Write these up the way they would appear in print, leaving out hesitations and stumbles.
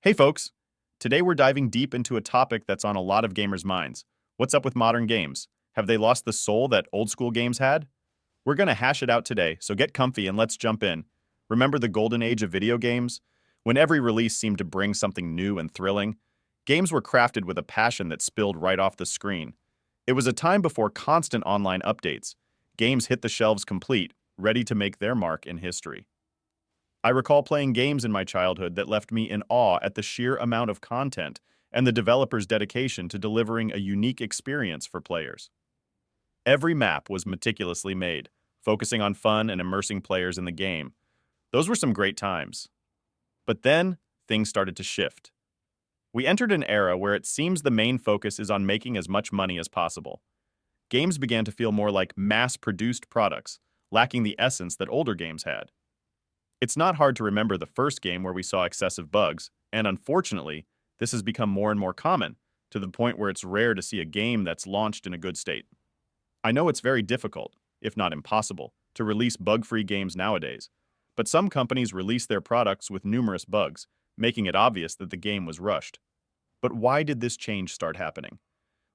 Hey folks! Today we're diving deep into a topic that's on a lot of gamers' minds. What's up with modern games? Have they lost the soul that old school games had? We're gonna hash it out today, so get comfy and let's jump in. Remember the golden age of video games? When every release seemed to bring something new and thrilling? Games were crafted with a passion that spilled right off the screen. It was a time before constant online updates. Games hit the shelves complete, ready to make their mark in history. I recall playing games in my childhood that left me in awe at the sheer amount of content and the developers' dedication to delivering a unique experience for players. Every map was meticulously made, focusing on fun and immersing players in the game. Those were some great times. But then, things started to shift. We entered an era where it seems the main focus is on making as much money as possible. Games began to feel more like mass-produced products, lacking the essence that older games had. It's not hard to remember the first game where we saw excessive bugs, and unfortunately, this has become more and more common, to the point where it's rare to see a game that's launched in a good state. I know it's very difficult, if not impossible, to release bug-free games nowadays, but some companies release their products with numerous bugs, making it obvious that the game was rushed. But why did this change start happening?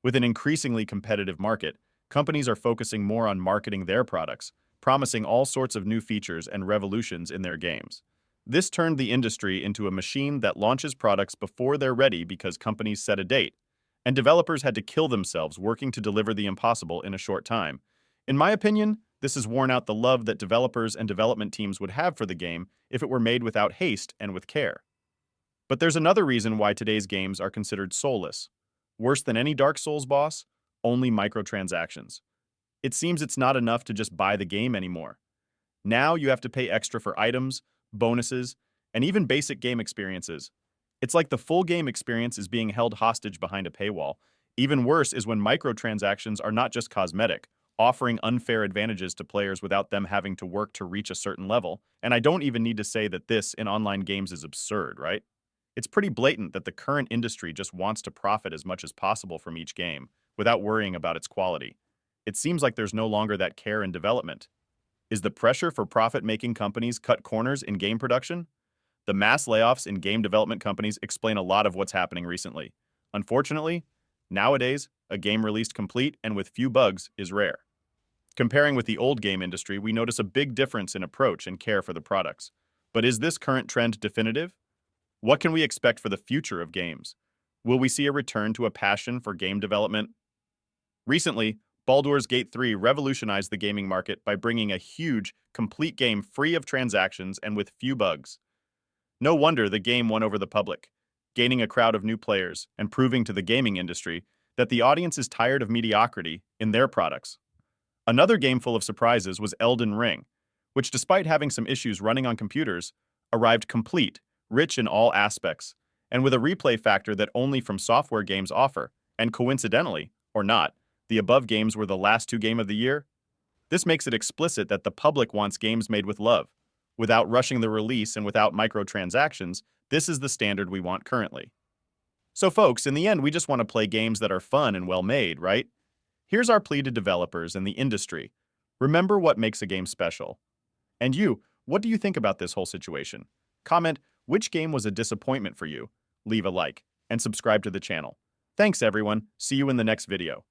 With an increasingly competitive market, companies are focusing more on marketing their products, promising all sorts of new features and revolutions in their games. This turned the industry into a machine that launches products before they're ready because companies set a date, and developers had to kill themselves working to deliver the impossible in a short time. In my opinion, this has worn out the love that developers and development teams would have for the game if it were made without haste and with care. But there's another reason why today's games are considered soulless. Worse than any Dark Souls boss, only microtransactions. It seems it's not enough to just buy the game anymore. Now you have to pay extra for items, bonuses, and even basic game experiences. It's like the full game experience is being held hostage behind a paywall. Even worse is when microtransactions are not just cosmetic, offering unfair advantages to players without them having to work to reach a certain level. And I don't even need to say that this in online games is absurd, right? It's pretty blatant that the current industry just wants to profit as much as possible from each game, without worrying about its quality. It seems like there's no longer that care in development. Is the pressure for profit-making companies cut corners in game production? The mass layoffs in game development companies explain a lot of what's happening recently. Unfortunately, nowadays, a game released complete and with few bugs is rare. Comparing with the old game industry, we notice a big difference in approach and care for the products. But is this current trend definitive? What can we expect for the future of games? Will we see a return to a passion for game development? Recently, Baldur's Gate 3 revolutionized the gaming market by bringing a huge, complete game free of transactions and with few bugs. No wonder the game won over the public, gaining a crowd of new players and proving to the gaming industry that the audience is tired of mediocrity in their products. Another game full of surprises was Elden Ring, which despite having some issues running on computers, arrived complete, rich in all aspects, and with a replay factor that only From Software games offer, and coincidentally, or not, the above games were the last two games of the year. This makes it explicit that the public wants games made with love. Without rushing the release and without microtransactions, this is the standard we want currently. So folks, in the end, we just want to play games that are fun and well made, right? Here's our plea to developers and the industry. Remember what makes a game special. And you, what do you think about this whole situation? Comment which game was a disappointment for you, leave a like, and subscribe to the channel. Thanks everyone, see you in the next video.